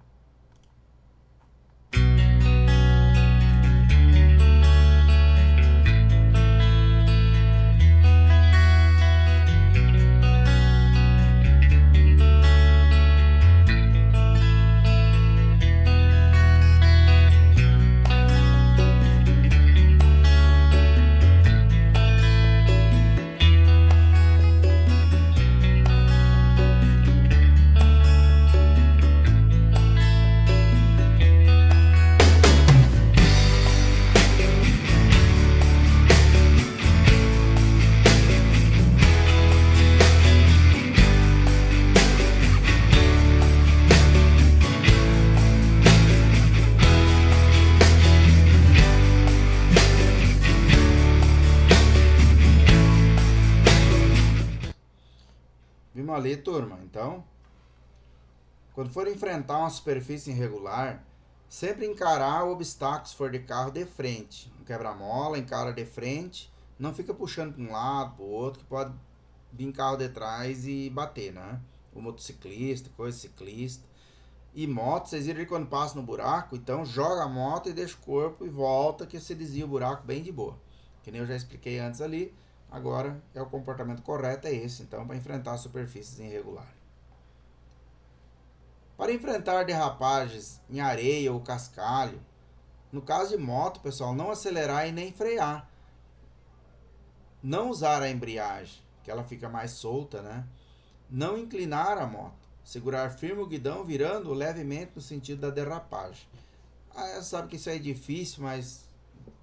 Vimos ali, turma. Então, quando for enfrentar uma superfície irregular, Sempre encarar o obstáculo se for de carro de frente. Um quebra-mola, encara de frente. Não fica puxando para um lado, para o outro, que pode vir carro de trás e bater, né? O motociclista, coisa ciclista. E moto, vocês viram quando passa no buraco, então joga a moto e deixa o corpo e volta, que você desvia o buraco bem de boa. Que nem eu já expliquei antes ali, agora é o comportamento correto, é esse, então, para enfrentar superfícies irregulares. Para enfrentar derrapagens em areia ou cascalho, no caso de moto, pessoal, não acelerar e nem frear. Não usar a embreagem, que ela fica mais solta, né? Não inclinar a moto. Segurar firme o guidão, virando levemente no sentido da derrapagem. Sabe que isso é difícil, mas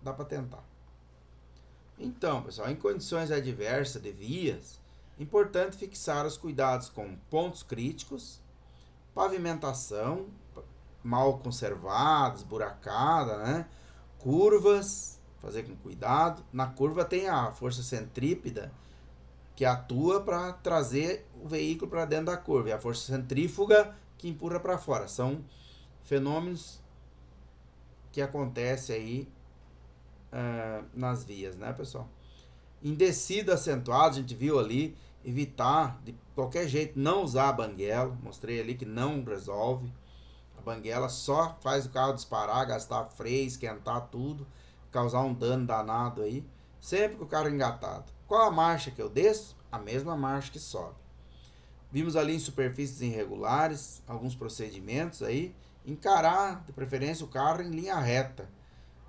dá para tentar. Então, pessoal, em condições adversas de vias, é importante fixar os cuidados com pontos críticos, pavimentação mal conservada, esburacada, né? Curvas, fazer com cuidado. Na curva tem a força centrípeta, que atua para trazer o veículo para dentro da curva, e a força centrífuga que empurra para fora. São fenômenos que acontecem aí nas vias, né, pessoal? Em descida acentuada, a gente viu ali, evitar de qualquer jeito, não usar a banguela. Mostrei ali que não resolve. A banguela só faz o carro disparar, gastar freio, esquentar tudo, causar um dano danado aí. Sempre com o carro engatado. Qual a marcha que eu desço? A mesma marcha que sobe. Vimos ali em superfícies irregulares, alguns procedimentos aí. Encarar, de preferência, o carro em linha reta,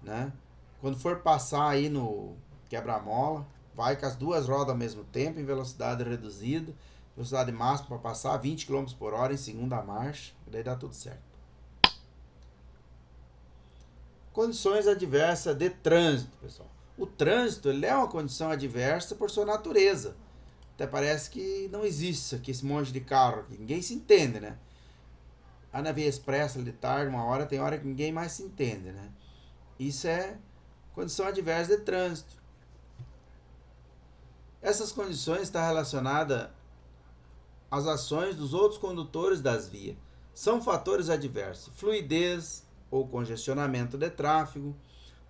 né? Quando for passar aí no quebra-mola, vai com as duas rodas ao mesmo tempo, em velocidade reduzida. Velocidade máxima para passar 20 km por hora em segunda marcha. E daí dá tudo certo. Condições adversas de trânsito, pessoal. O trânsito, ele é uma condição adversa por sua natureza. Até parece que não existe isso aqui, esse monte de carro aqui. Ninguém se entende, né? Aí na via expressa de tarde, uma hora, tem hora que ninguém mais se entende, né? Isso é condição adversa de trânsito. Essas condições estão relacionadas às ações dos outros condutores das vias. São fatores adversos: fluidez ou congestionamento de tráfego,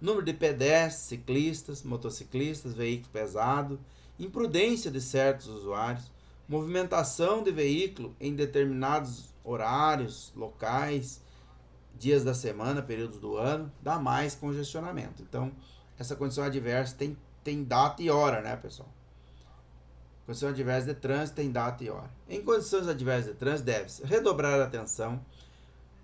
número de pedestres, ciclistas, motociclistas, veículo pesado, imprudência de certos usuários, movimentação de veículo em determinados horários, locais, dias da semana, períodos do ano, dá mais congestionamento. Então, essa condição adversa tem data e hora, né, pessoal? Condição adversa de trânsito tem data e hora. Em condições adversas de trânsito, deve-se redobrar a atenção.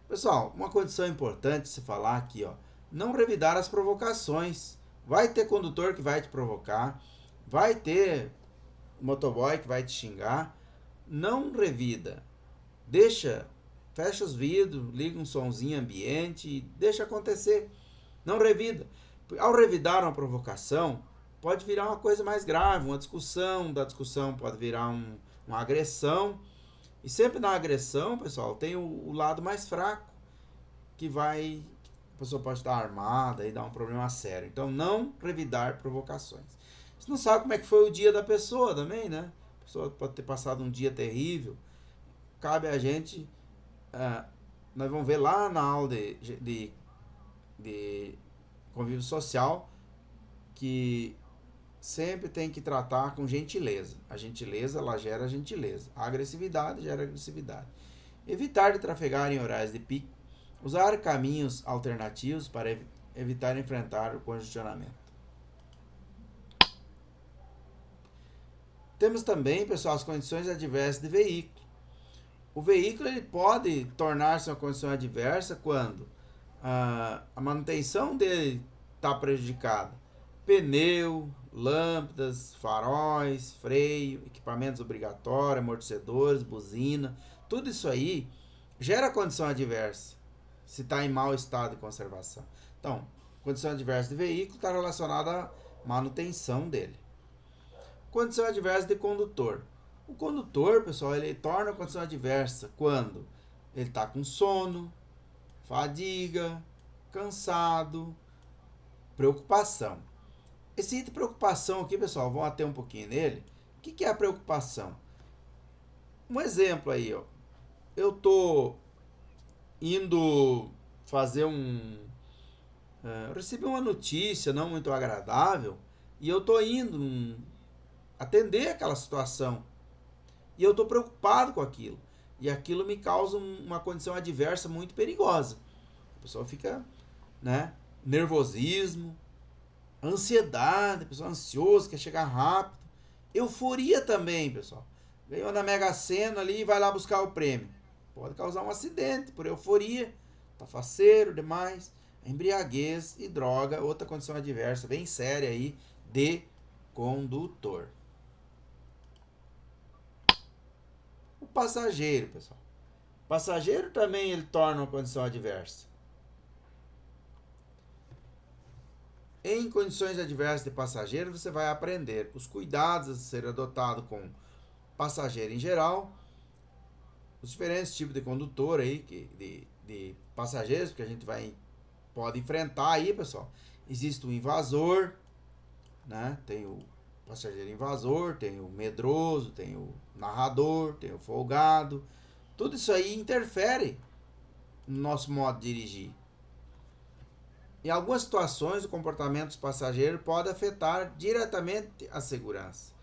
Pessoal, uma condição importante se falar aqui, ó, não revidar as provocações. Vai ter condutor que vai te provocar, vai ter motoboy que vai te xingar. Não revida. Fecha os vidros, liga um somzinho ambiente e deixa acontecer. Não revida. Ao revidar uma provocação, pode virar uma coisa mais grave, uma discussão. Da discussão pode virar uma agressão. E sempre na agressão, pessoal, tem o lado mais fraco, que a pessoa pode estar armada e dar um problema sério. Então, não revidar provocações. Você não sabe como é que foi o dia da pessoa também, né? A pessoa pode ter passado um dia terrível. Cabe a gente... nós vamos ver lá na aula de convívio social que sempre tem que tratar com gentileza. A gentileza, ela gera gentileza. A agressividade gera agressividade. Evitar de trafegar em horários de pico. Usar caminhos alternativos para evitar enfrentar o congestionamento. Temos também, pessoal, as condições adversas de veículo. O veículo ele pode tornar-se uma condição adversa quando a manutenção dele está prejudicada. Pneu, lâmpadas, faróis, freio, equipamentos obrigatórios, amortecedores, buzina, tudo isso aí gera condição adversa se está em mau estado de conservação. Então, condição adversa de veículo está relacionada à manutenção dele. Condição adversa de condutor. O condutor, pessoal, ele torna a condição adversa quando ele está com sono, fadiga, cansado, preocupação. Esse item de preocupação aqui, pessoal, vamos ater um pouquinho nele. O que é a preocupação? Um exemplo aí, ó. Eu tô indo fazer eu recebi uma notícia não muito agradável e eu tô indo atender aquela situação. E eu tô preocupado com aquilo. E aquilo me causa uma condição adversa muito perigosa. A pessoa fica, né, nervosismo, ansiedade, a pessoa ansiosa, quer chegar rápido. Euforia também, pessoal. Ganhou na Mega Sena ali e vai lá buscar o prêmio. Pode causar um acidente por euforia, tá faceiro demais. Embriaguez e droga, outra condição adversa bem séria aí de condutor. O passageiro, pessoal. O passageiro também ele torna uma condição adversa. Em condições adversas de passageiro, você vai aprender os cuidados a ser adotado com passageiro em geral, os diferentes tipos de condutor aí, de passageiros, que a gente pode enfrentar aí, pessoal. Existe o invasor, né? Tem o passageiro invasor, tem o medroso, tem o narrador, tem o folgado. Tudo isso aí interfere no nosso modo de dirigir. Em algumas situações, o comportamento dos passageiros pode afetar diretamente a segurança.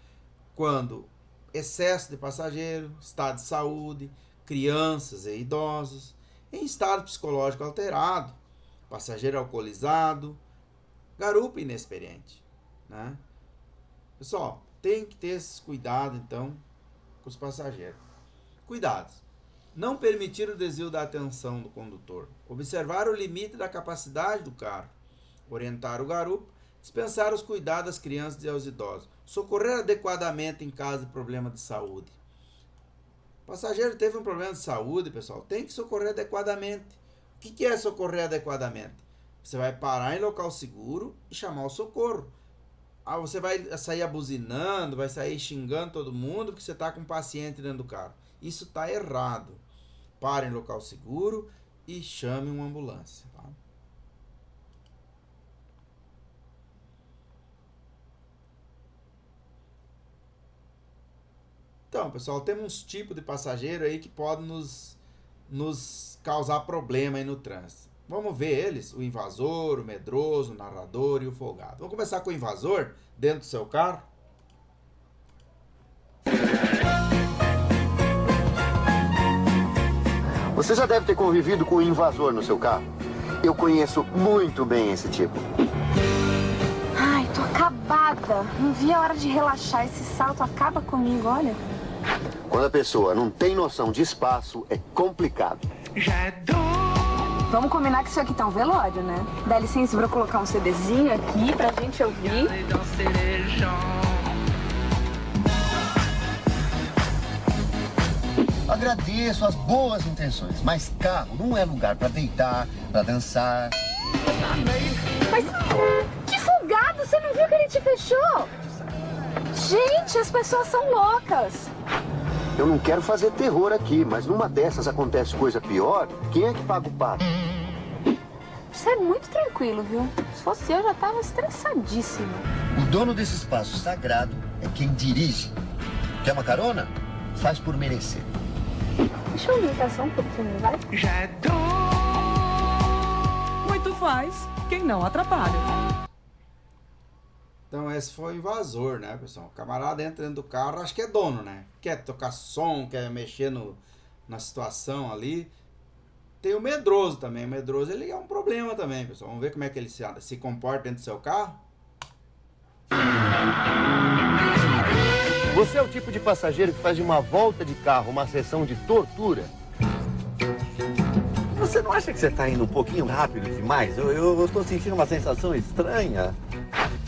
Quando excesso de passageiro, estado de saúde, crianças e idosos, em estado psicológico alterado, passageiro alcoolizado, garupa inexperiente, né? Pessoal, tem que ter esse cuidado, então, com os passageiros. Cuidados. Não permitir o desvio da atenção do condutor. Observar o limite da capacidade do carro. Orientar o garupa. Dispensar os cuidados às crianças e aos idosos. Socorrer adequadamente em caso de problema de saúde. O passageiro teve um problema de saúde, pessoal. Tem que socorrer adequadamente. O que é socorrer adequadamente? Você vai parar em local seguro e chamar o socorro. Você vai sair abuzinando, vai sair xingando todo mundo porque você está com um paciente dentro do carro. Isso está errado. Pare em local seguro e chame uma ambulância. Tá? Então, pessoal, temos uns tipos de passageiro aí que podem nos causar problema aí no trânsito. Vamos ver eles, o invasor, o medroso, o narrador e o folgado. Vamos começar com o invasor dentro do seu carro. Você já deve ter convivido com o invasor no seu carro. Eu conheço muito bem esse tipo. Ai, tô acabada. Não vi a hora de relaxar. Esse salto acaba comigo, olha. Quando a pessoa não tem noção de espaço, é complicado. Vamos combinar que isso aqui tá um velório, né? Dá licença pra eu colocar um CDzinho aqui pra gente ouvir. Agradeço as boas intenções, mas carro não é lugar pra deitar, pra dançar. Mas que folgado! Você não viu que ele te fechou? Gente, as pessoas são loucas. Eu não quero fazer terror aqui, mas numa dessas acontece coisa pior, quem é que paga o pato? Você é muito tranquilo, viu? Se fosse eu, já tava estressadíssima. O dono desse espaço sagrado é quem dirige. Quer uma carona? Faz por merecer. Deixa eu ouvir só um pouquinho, vai? Muito faz quem não atrapalha. Então esse foi o invasor, né, pessoal? O camarada entra dentro do carro, acho que é dono, né? Quer tocar som, quer mexer na situação ali. Tem o medroso também. O medroso, ele é um problema também, pessoal. Vamos ver como é que ele se comporta dentro do seu carro. Você é o tipo de passageiro que faz de uma volta de carro uma sessão de tortura? Você não acha que você está indo um pouquinho rápido demais? Eu estou sentindo uma sensação estranha.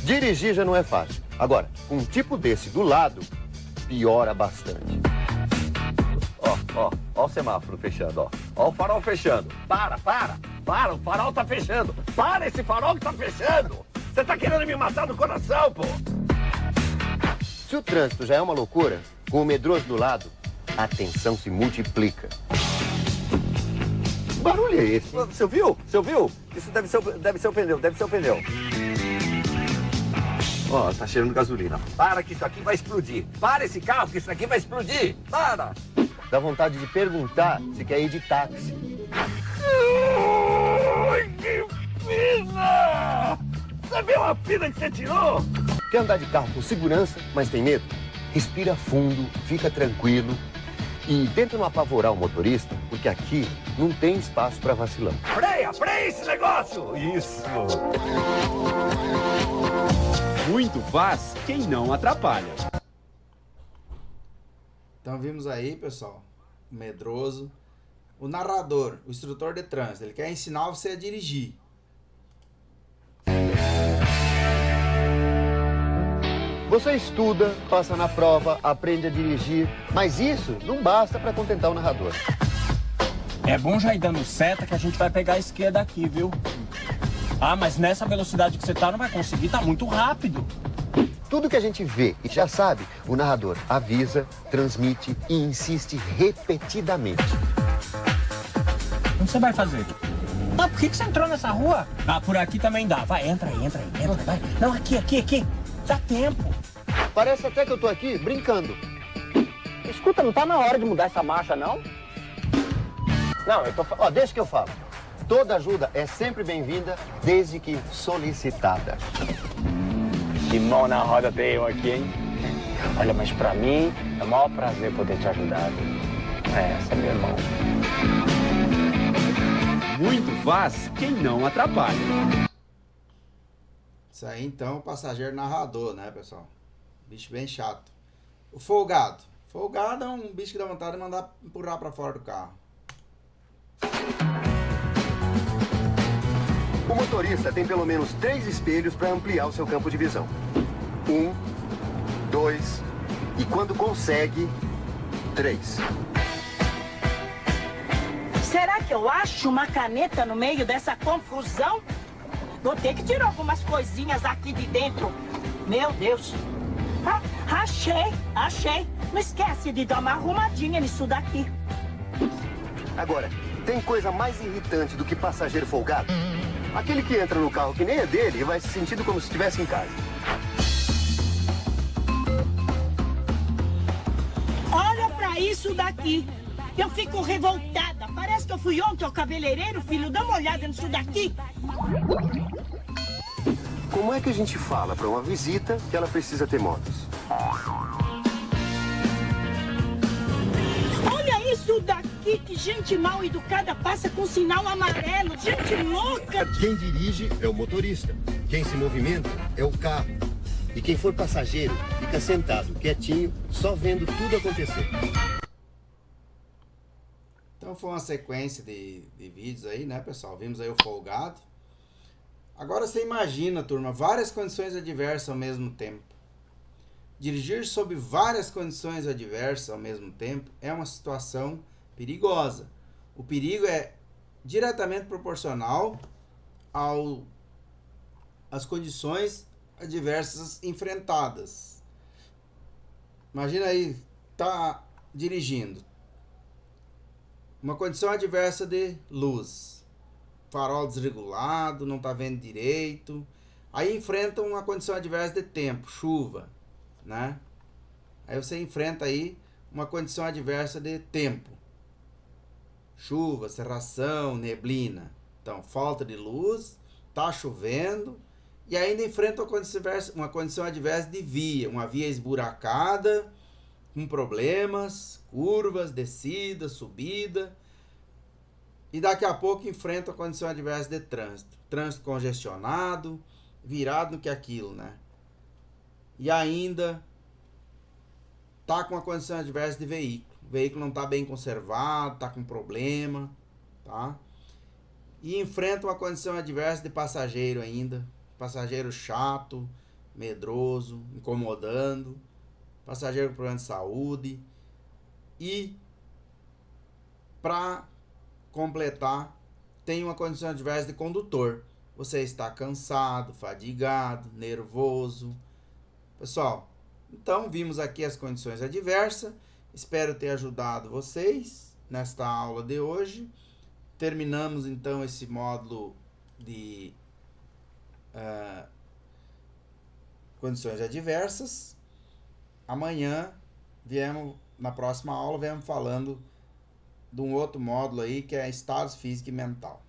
Dirigir já não é fácil. Agora, com um tipo desse do lado, piora bastante. Ó o semáforo fechando, ó o farol fechando. Para, o farol tá fechando. Para esse farol que tá fechando. Você tá querendo me matar no coração, pô. Se o trânsito já é uma loucura, com o medroso do lado, a tensão se multiplica. Que barulho é esse? Você ouviu? Isso deve ser o pneu, Ó, tá cheirando gasolina. Para que isso aqui vai explodir. Para esse carro que isso aqui vai explodir. Para! Dá vontade de perguntar se quer ir de táxi. fina! Você viu a fina que você tirou? Quer andar de carro com segurança, mas tem medo? Respira fundo, fica tranquilo e tenta não apavorar o motorista, porque aqui não tem espaço para vacilão. Freia esse negócio! Isso! Muito faz quem não atrapalha. Então vimos aí, pessoal, o medroso, o narrador, o instrutor de trânsito, ele quer ensinar você a dirigir. Você estuda, passa na prova, aprende a dirigir, mas isso não basta para contentar o narrador. É bom já ir dando seta que a gente vai pegar a esquerda aqui, viu? Ah, mas nessa velocidade que você tá não vai conseguir, tá muito rápido. Tudo que a gente vê e já sabe, o narrador avisa, transmite e insiste repetidamente. O que você vai fazer? Ah, por que você entrou nessa rua? Ah, por aqui também dá. Vai, entra aí, vai. Não, aqui. Dá tempo. Parece até que eu tô aqui brincando. Escuta, não tá na hora de mudar essa marcha, não? Não, eu tô... Ó, deixa que eu falo. Toda ajuda é sempre bem-vinda, desde que solicitada. Que mão na roda tem eu aqui, hein? Olha, mas pra mim é o maior prazer poder te ajudar. Essa é meu irmão. Muito faz quem não atrapalha. Isso aí então, o passageiro narrador, né, pessoal? Bicho bem chato. O folgado. Folgado é um bicho que dá vontade de mandar empurrar pra fora do carro. O motorista tem pelo menos 3 espelhos para ampliar o seu campo de visão. 1, 2 e, quando consegue, 3. Será que eu acho uma caneta no meio dessa confusão? Vou ter que tirar algumas coisinhas aqui de dentro. Meu Deus. Achei. Não esquece de dar uma arrumadinha nisso daqui. Agora, tem coisa mais irritante do que passageiro folgado? Aquele que entra no carro que nem é dele e vai se sentindo como se estivesse em casa. Olha pra isso daqui. Eu fico revoltada. Parece que eu fui ontem ao cabeleireiro, filho. Dá uma olhada nisso daqui. Como é que a gente fala pra uma visita que ela precisa ter motos? Olha isso daqui, que gente mal educada passa com sinal amarelo. Gente louca. Quem dirige é o motorista. Quem se movimenta é o carro. E quem for passageiro fica sentado, quietinho, só vendo tudo acontecer. Então foi uma sequência de vídeos aí, né, pessoal? Vimos aí o folgado. Agora você imagina, turma, várias condições adversas ao mesmo tempo. Dirigir sob várias condições adversas ao mesmo tempo é uma situação perigosa. O perigo é diretamente proporcional às condições adversas enfrentadas. Imagina aí, tá dirigindo. Uma condição adversa de luz. Farol desregulado, não tá vendo direito. Aí enfrenta uma condição adversa de tempo, chuva, né? Aí você enfrenta aí uma condição adversa de tempo. Chuva, cerração, neblina. Então, falta de luz, tá chovendo, e ainda enfrenta uma condição adversa de via, uma via esburacada, com problemas, curvas, descida, subida. E daqui a pouco enfrenta a condição adversa de trânsito. Trânsito congestionado, virado no que é aquilo, né? E ainda tá com a condição adversa de veículo. O veículo não tá bem conservado, tá com problema, tá? E enfrenta uma condição adversa de passageiro ainda. Passageiro chato, medroso, incomodando. Passageiro com problema de saúde. E para completar, tem uma condição adversa de condutor. Você está cansado, fadigado, nervoso. Pessoal, então vimos aqui as condições adversas. Espero ter ajudado vocês nesta aula de hoje. Terminamos então esse módulo de condições adversas. Amanhã, na próxima aula, viemos falando de um outro módulo aí que é estados físico e mental.